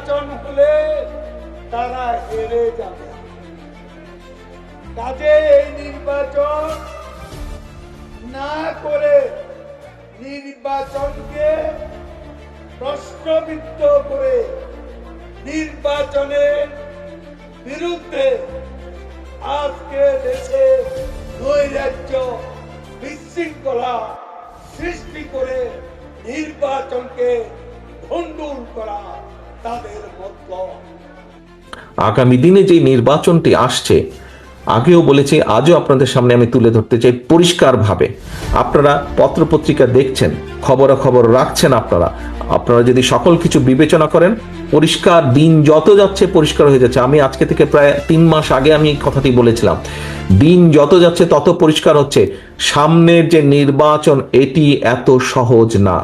নির্বাচন হলে তারা হেরে যাবে। কাজে এই নির্বাচন না করে নির্বাচনকে প্রশ্নবিদ্ধ করে নির্বাচনের বিরুদ্ধে আজকে দেশে নৈরাজ্য বিশৃঙ্খলা সৃষ্টি করে নির্বাচনকে ভণ্ডুল করা তাদের মতলব। আগামী দিনে যে নির্বাচনটি আসছে, আগেও বলেছি, আজও আপনাদের সামনে আমি তুলে ধরতে চাই পরিষ্কারভাবে। আপনারা পত্রপত্রিকা দেখছেন, খবরাখবর রাখছেন, আপনারা যদি সকল কিছু বিবেচনা করেন, পরিষ্কার দিন যত যাচ্ছে পরিষ্কার হয়ে যাচ্ছে। আমি আজকে থেকে প্রায় 3 মাস আগে আমি এই কথাটি বলেছিলাম, দিন যত যাচ্ছে তত পরিষ্কার হচ্ছে সামনের যে নির্বাচন এটি এত সহজ না।